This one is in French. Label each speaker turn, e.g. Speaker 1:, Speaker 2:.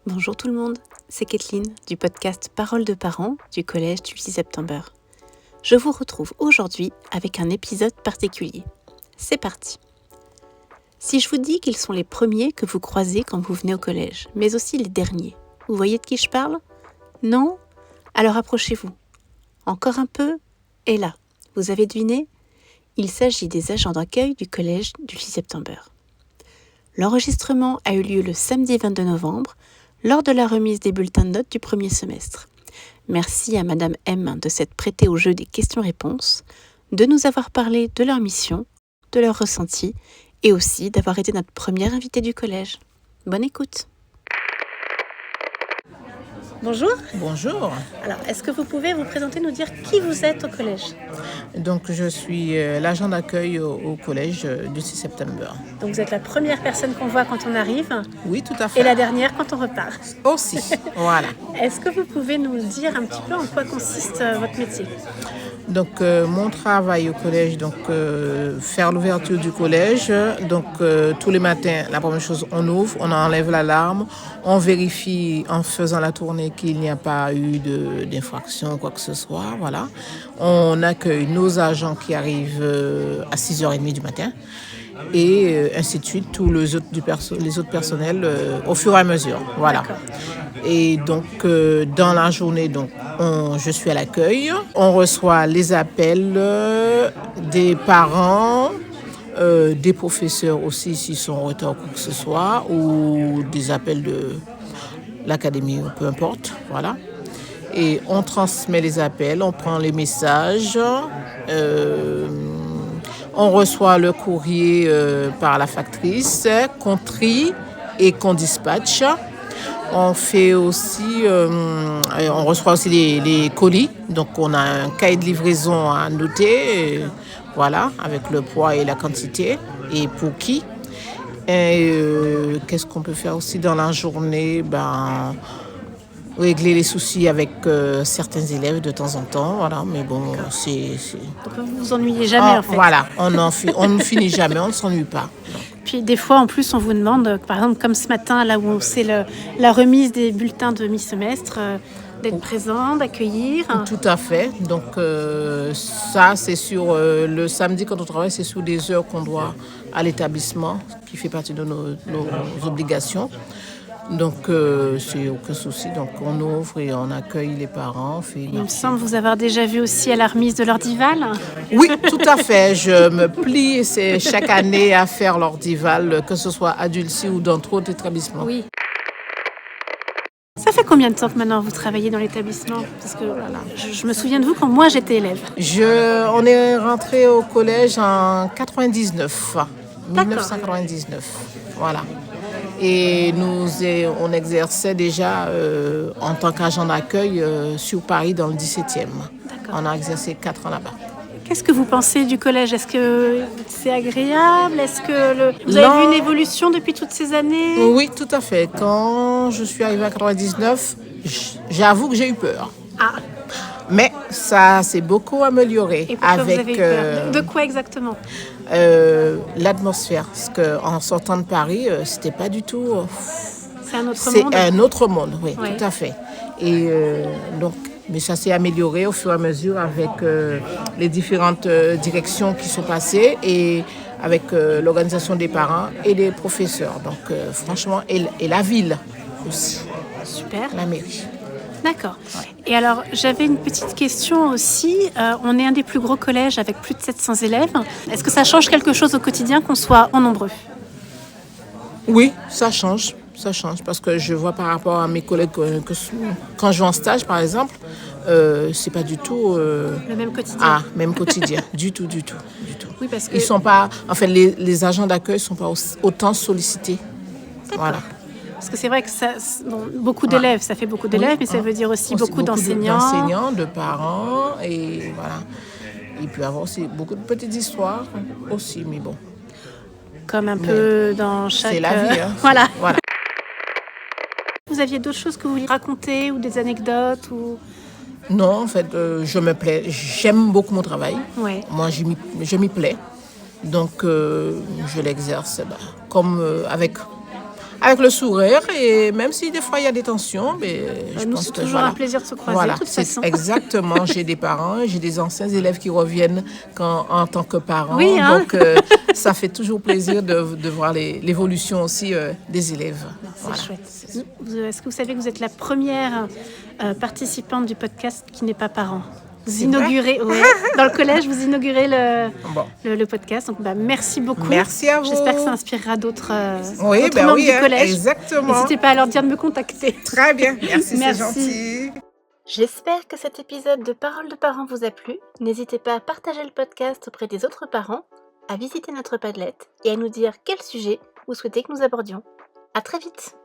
Speaker 1: Bonjour tout le monde, c'est Kathleen du podcast Paroles de parents du collège du 6 septembre. Je vous retrouve aujourd'hui avec un épisode particulier. C'est parti. Si je vous dis qu'ils sont les premiers que vous croisez quand vous venez au collège, mais aussi les derniers, vous voyez de qui je parle ? Non ? Alors approchez-vous. Encore un peu ? Et là, vous avez deviné ? Il s'agit des agents d'accueil du collège du 6 septembre. L'enregistrement a eu lieu le samedi 22 novembre, lors de la remise des bulletins de notes du premier semestre. Merci à Madame M de s'être prêtée au jeu des questions-réponses, de nous avoir parlé de leur mission, de leurs ressentis et aussi d'avoir été notre première invitée du collège. Bonne écoute. Bonjour.
Speaker 2: Bonjour.
Speaker 1: Alors, est-ce que vous pouvez vous présenter, nous dire qui vous êtes au collège ?
Speaker 2: Donc, je suis l'agent d'accueil au collège du 6 septembre.
Speaker 1: Donc, vous êtes la première personne qu'on voit quand on arrive.
Speaker 2: Oui, tout à fait.
Speaker 1: Et la dernière quand on repart.
Speaker 2: Aussi, voilà.
Speaker 1: Est-ce que vous pouvez nous dire un petit peu en quoi consiste votre métier ?
Speaker 2: Donc, mon travail au collège, faire l'ouverture du collège. Donc, tous les matins, la première chose, on ouvre, on enlève l'alarme, on vérifie en faisant la tournée qu'il n'y a pas eu d'infraction ou quoi que ce soit. Voilà. On accueille nos agents qui arrivent à 6h30 du matin et ainsi de suite, tous les autres personnels au fur et à mesure. Voilà.
Speaker 1: D'accord.
Speaker 2: Et donc, dans la journée, je suis à l'accueil. On reçoit les appels des parents, des professeurs aussi s'ils sont en retard ou quoi que ce soit, ou des appels de l'académie, peu importe. Voilà. Et on transmet les appels, on prend les messages. On reçoit le courrier par la factrice, qu'on trie et qu'on dispatche. On fait aussi, on reçoit aussi les colis. Donc, on a un cahier de livraison à noter, voilà, avec le poids et la quantité, et pour qui. Et qu'est-ce qu'on peut faire aussi dans la journée ? Régler les soucis avec certains élèves de temps en temps, voilà. Mais bon, c'est...
Speaker 1: Donc, vous vous ennuyez jamais en fait.
Speaker 2: Voilà, on ne finit jamais, on ne s'ennuie pas.
Speaker 1: Puis des fois, en plus, on vous demande, par exemple, comme ce matin, là où c'est la remise des bulletins de mi-semestre, d'être présent, d'accueillir.
Speaker 2: Tout à fait. Donc ça, c'est sur le samedi quand on travaille, c'est sur des heures qu'on doit à l'établissement, qui fait partie de nos obligations. Donc c'est aucun souci. Donc on ouvre et on accueille les parents.
Speaker 1: Il me semble vous avoir déjà vu aussi à la remise de l'ordival.
Speaker 2: Oui, tout à fait. Je me plie chaque année à faire l'ordival, que ce soit à Dulcie ou dans d'autres établissements.
Speaker 1: Oui. Ça fait combien de temps que maintenant vous travaillez dans l'établissement ? Parce que je me souviens de vous quand moi j'étais élève.
Speaker 2: On est rentré au collège en 99, 1999. Voilà. Et on exerçait déjà en tant qu'agent d'accueil sur Paris dans le 17e.
Speaker 1: D'accord.
Speaker 2: On a exercé 4 ans là-bas.
Speaker 1: Qu'est-ce que vous pensez du collège ? Est-ce que c'est agréable ? Est-ce que vous avez vu une évolution depuis toutes ces années ?
Speaker 2: Oui, tout à fait. Quand je suis arrivée en 99, j'avoue que j'ai eu peur.
Speaker 1: Ah.
Speaker 2: Mais ça s'est beaucoup amélioré.
Speaker 1: Et pourquoi vous avez eu peur ? De quoi exactement ?
Speaker 2: L'atmosphère. Parce qu'en sortant de Paris, c'était pas du tout...
Speaker 1: c'est un autre
Speaker 2: c'est
Speaker 1: monde ?
Speaker 2: C'est un autre monde, oui,
Speaker 1: Ouais.
Speaker 2: tout à fait. Et mais ça s'est amélioré au fur et à mesure avec les différentes directions qui sont passées et avec l'organisation des parents et des professeurs. Donc franchement, et la ville aussi.
Speaker 1: Super.
Speaker 2: La mairie.
Speaker 1: D'accord. Ouais. Et alors, j'avais une petite question aussi. On est un des plus gros collèges avec plus de 700 élèves. Est-ce que ça change quelque chose au quotidien qu'on soit en nombreux ?
Speaker 2: Oui, ça change. Ça change parce que je vois par rapport à mes collègues que quand je vais en stage, par exemple, c'est pas du tout...
Speaker 1: le même quotidien.
Speaker 2: Ah, même quotidien. du tout.
Speaker 1: Oui, parce que...
Speaker 2: Ils sont pas... En fait, les agents d'accueil ne sont pas autant sollicités.
Speaker 1: D'accord.
Speaker 2: Voilà.
Speaker 1: Parce que c'est vrai que beaucoup d'élèves, ça fait beaucoup d'élèves, mais ça veut dire aussi beaucoup d'enseignants.
Speaker 2: D'enseignants, de parents, et voilà. Il peut y avoir aussi beaucoup de petites histoires aussi, mais bon.
Speaker 1: Comme un peu dans chaque...
Speaker 2: C'est la vie, hein.
Speaker 1: Voilà.
Speaker 2: Vous
Speaker 1: aviez d'autres choses que vous vouliez raconter ou des anecdotes ou...
Speaker 2: Non, en fait, je me plais. J'aime beaucoup mon travail.
Speaker 1: Ouais.
Speaker 2: Moi, je m'y plais. Donc, je l'exerce comme avec le sourire. Et même si des fois il y a des tensions, mais je
Speaker 1: Nous,
Speaker 2: pense
Speaker 1: c'est
Speaker 2: que
Speaker 1: toujours un plaisir de se croiser,
Speaker 2: voilà,
Speaker 1: de toute
Speaker 2: c'est
Speaker 1: façon.
Speaker 2: exactement. J'ai des parents, j'ai des anciens élèves qui reviennent en tant que parents.
Speaker 1: Oui, hein.
Speaker 2: Donc, ça fait toujours plaisir de voir l'évolution aussi des élèves.
Speaker 1: C'est
Speaker 2: Voilà.
Speaker 1: chouette. Est-ce que vous savez que vous êtes la première participante du podcast qui n'est pas parent? Vous
Speaker 2: C'est vrai?
Speaker 1: inaugurez, dans le collège, vous inaugurez
Speaker 2: Bon.
Speaker 1: le podcast. Donc, merci beaucoup.
Speaker 2: Merci à vous.
Speaker 1: J'espère que ça inspirera d'autres
Speaker 2: Oui,
Speaker 1: membres du collège.
Speaker 2: exactement.
Speaker 1: N'hésitez pas à leur dire de me contacter.
Speaker 2: Très bien, merci, c'est
Speaker 1: Merci.
Speaker 2: gentil.
Speaker 1: J'espère que cet épisode de Paroles de parents vous a plu. N'hésitez pas à partager le podcast auprès des autres parents, à visiter notre Padlet et à nous dire quel sujet vous souhaitez que nous abordions. À très vite.